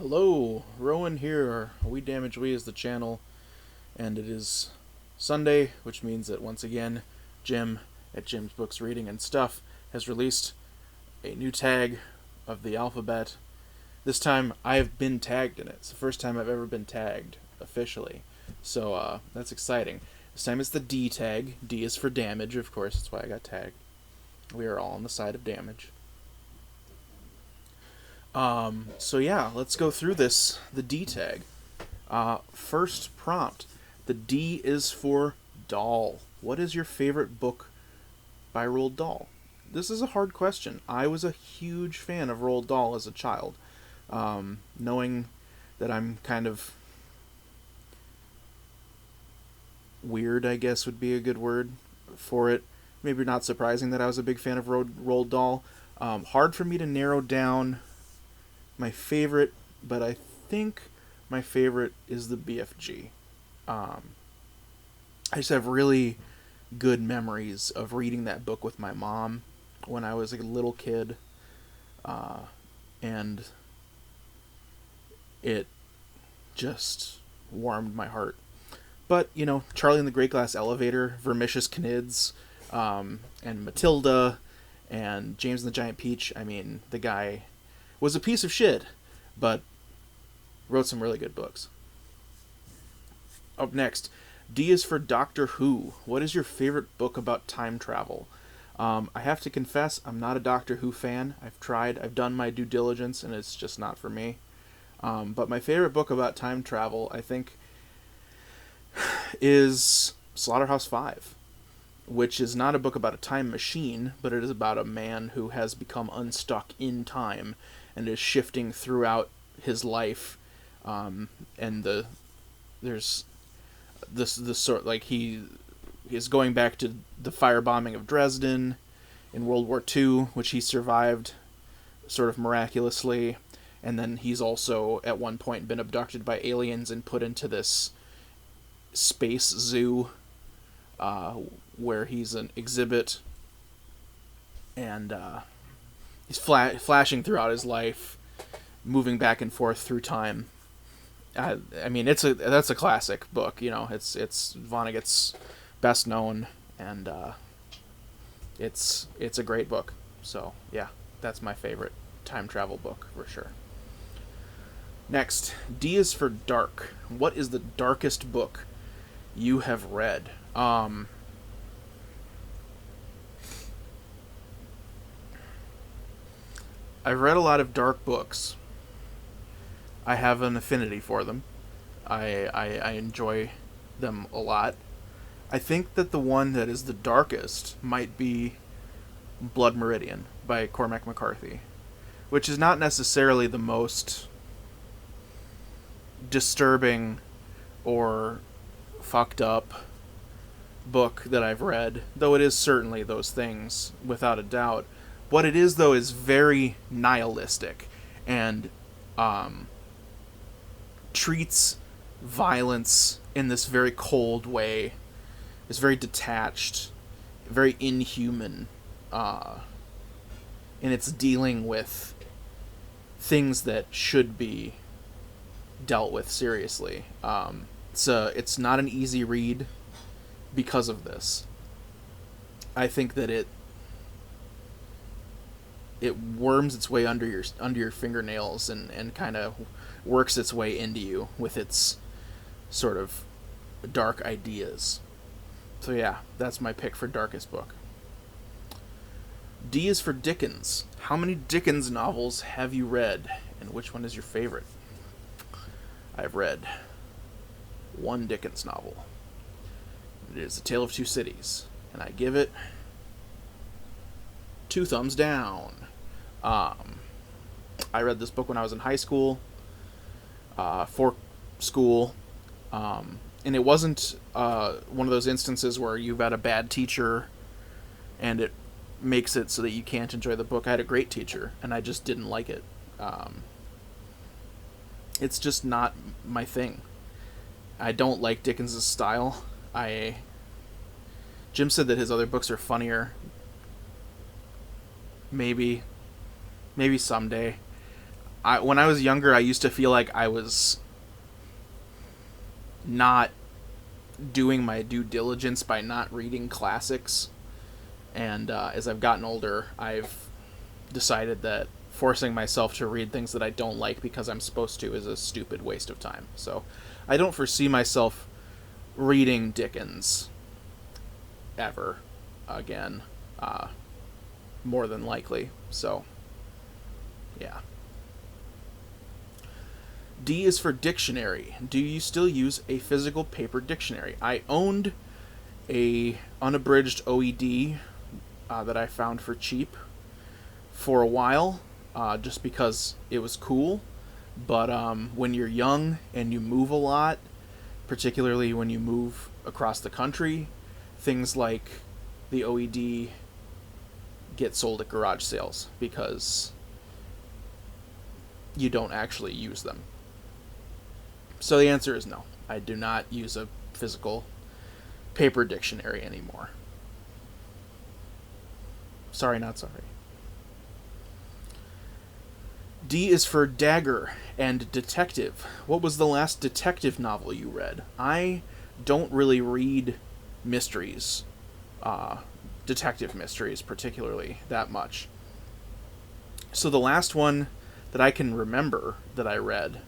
Hello, Rowan here. We Damage We is the channel, and it is Sunday, which means that once again, Jim at Jim's Books Reading and Stuff has released a new tag of the alphabet. This time, I've been tagged in it. It's the first time I've ever been tagged officially, so that's exciting. This time it's the D tag. D is for damage, of course. That's why I got tagged. We are all on the side of damage. So yeah, let's go through this. The D tag. First prompt. The D is for Dahl. What is your favorite book by Roald Dahl? This is a hard question. I was a huge fan of Roald Dahl as a child. Knowing that I'm kind of weird, I guess would be a good word for it. Maybe not surprising that I was a big fan of Roald Dahl. Hard for me to narrow down my favorite, but I think my favorite is the BFG. I just have really good memories of reading that book with my mom when I was a little kid, and it just warmed my heart. But, you know, Charlie and the Great Glass Elevator, Vermicious Canids, and Matilda, and James and the Giant Peach, I mean, the guy was a piece of shit, but wrote some really good books. Up next, D is for Doctor Who. What is your favorite book about time travel? I have to confess, I'm not a Doctor Who fan. I've tried, I've done my due diligence, and it's just not for me. But my favorite book about time travel, I think, is Slaughterhouse-Five, which is not a book about a time machine, but it is about a man who has become unstuck in time and is shifting throughout his life, and there's this sort, like, he is going back to the firebombing of Dresden in World War II, which he survived sort of miraculously, and then he's also at one point been abducted by aliens and put into this space zoo, where he's an exhibit, and he's flashing throughout his life, moving back and forth through time. I mean, that's a classic book. You know, it's Vonnegut's best known, and it's a great book. So yeah, that's my favorite time travel book for sure. Next, D is for dark. What is the darkest book you have read? I've read a lot of dark books. I have an affinity for them. I enjoy them a lot. I think that the one that is the darkest might be Blood Meridian by Cormac McCarthy, which is not necessarily the most disturbing or fucked up book that I've read, though it is certainly those things, without a doubt. What it is, though, is very nihilistic, and treats violence in this very cold way. It's very detached, very inhuman, in its dealing with things that should be dealt with seriously. It's not an easy read because of this. I think that it worms its way under your fingernails and kind of works its way into you with its sort of dark ideas. So yeah, that's my pick for darkest book. D is for Dickens. How many Dickens novels have you read, and which one is your favorite? I've read one Dickens novel. It is A Tale of Two Cities, and I give it 2 thumbs down. I read this book when I was in high school, for school, and it wasn't one of those instances where you've had a bad teacher and it makes it so that you can't enjoy the book. I had a great teacher, and I just didn't like it. It's just not my thing. I don't like Dickens' style. Jim said that his other books are funnier. Maybe someday. when I was younger, I used to feel like I was not doing my due diligence by not reading classics. And as I've gotten older, I've decided that forcing myself to read things that I don't like because I'm supposed to is a stupid waste of time. So I don't foresee myself reading Dickens ever again, more than likely. So, yeah. D is for dictionary. Do you still use a physical paper dictionary? I owned a unabridged OED that I found for cheap for a while, just because it was cool. But when you're young and you move a lot, particularly when you move across the country, things like the OED get sold at garage sales because you don't actually use them. So the answer is no. I do not use a physical paper dictionary anymore. Sorry, not sorry. D is for Dagger and Detective. What was the last detective novel you read? I don't really read mysteries, detective mysteries particularly, that much. So the last one that I can remember that I read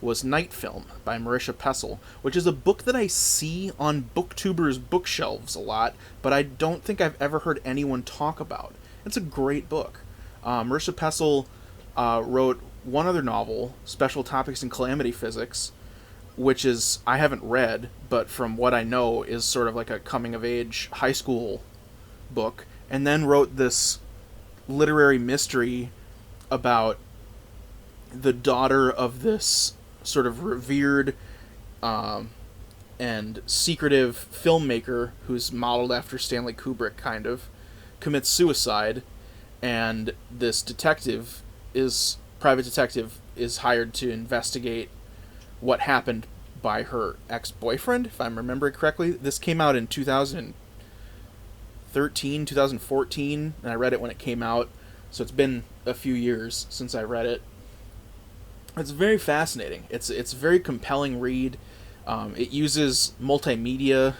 was Night Film by Marisha Pessl, which is a book that I see on booktubers' bookshelves a lot, but I don't think I've ever heard anyone talk about. It's a great book. Marisha Pessl wrote one other novel, Special Topics in Calamity Physics, which is, I haven't read, but from what I know is sort of like a coming-of-age high school book, and then wrote this literary mystery about the daughter of this sort of revered and secretive filmmaker who's modeled after Stanley Kubrick, kind of, commits suicide, and this private detective is hired to investigate what happened by her ex-boyfriend, if I'm remembering correctly. This came out in 2013, 2014, and I read it when it came out, so it's been a few years since I read it. It's very fascinating. It's a very compelling read. It uses multimedia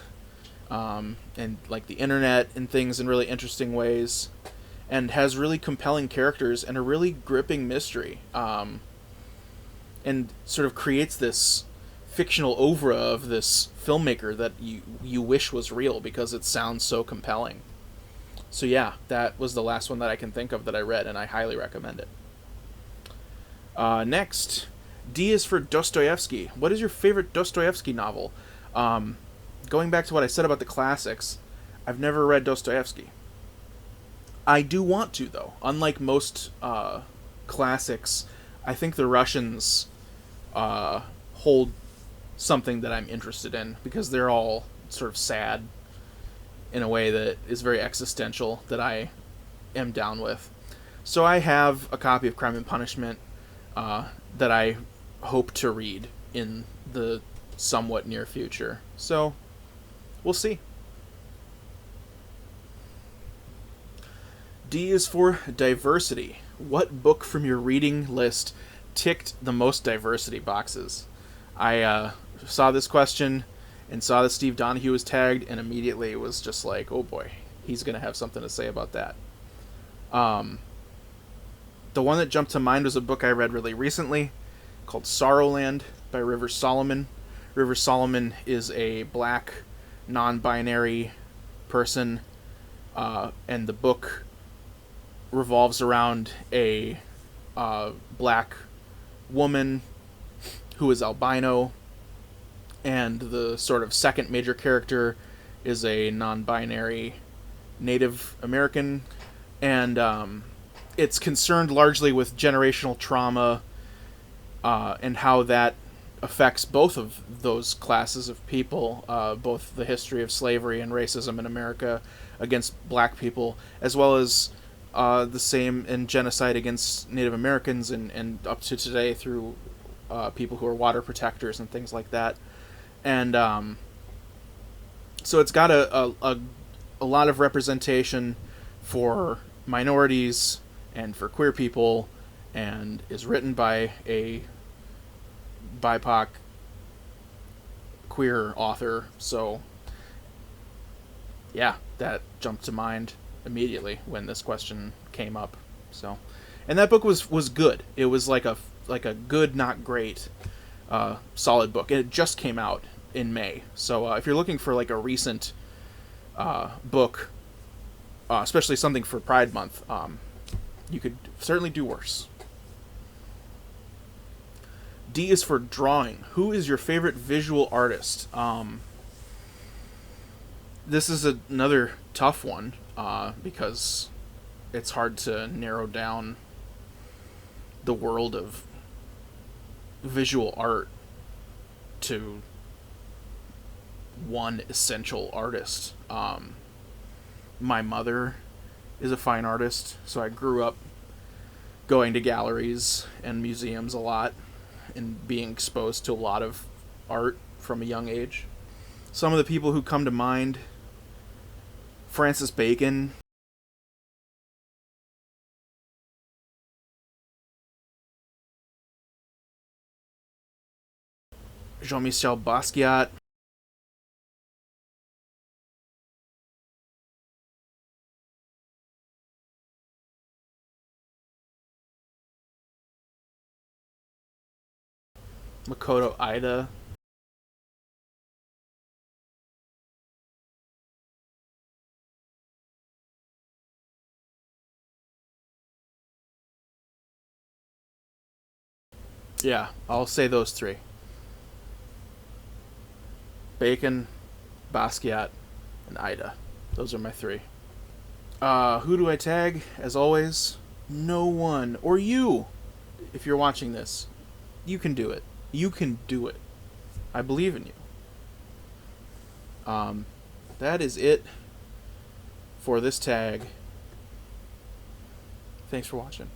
and like the internet and things in really interesting ways, and has really compelling characters and a really gripping mystery, and sort of creates this fictional oeuvre of this filmmaker that you wish was real because it sounds so compelling. So yeah, that was the last one that I can think of that I read, and I highly recommend it. Next, D is for Dostoevsky. What is your favorite Dostoevsky novel? Going back to what I said about the classics, I've never read Dostoevsky. I do want to, though. Unlike most classics, I think the Russians hold something that I'm interested in, because they're all sort of sad in a way that is very existential that I am down with. So I have a copy of Crime and Punishment that I hope to read in the somewhat near future. So, we'll see. D is for diversity. What book from your reading list ticked the most diversity boxes? I saw this question and saw that Steve Donahue was tagged, and immediately it was just like, oh boy, he's going to have something to say about that. The one that jumped to mind was a book I read really recently called Sorrowland by River Solomon. River Solomon is a black, non-binary person, and the book revolves around a black woman who is albino, and the sort of second major character is a non-binary Native American, and it's concerned largely with generational trauma and how that affects both of those classes of people, both the history of slavery and racism in America against black people, as well as the same in genocide against Native Americans and up to today through people who are water protectors and things like that. And so it's got a lot of representation for minorities and for queer people, and is written by a BIPOC queer author. So, yeah, that jumped to mind immediately when this question came up. So, and that book was good. It was like a good, not great, solid book. And it just came out in May. So if you're looking for like a recent book, especially something for Pride Month, you could certainly do worse. D is for drawing. Who is your favorite visual artist? This is another tough one because it's hard to narrow down the world of visual art to one essential artist. My mother is a fine artist, so I grew up going to galleries and museums a lot and being exposed to a lot of art from a young age. Some of the people who come to mind: Francis Bacon, Jean-Michel Basquiat, Makoto Ida. Yeah, I'll say those three: Bacon, Basquiat, and Ida. Those are my three. Who do I tag? As always, no one. Or you, if you're watching this. You can do it. You can do it. I believe in you. That is it for this tag. Thanks for watching.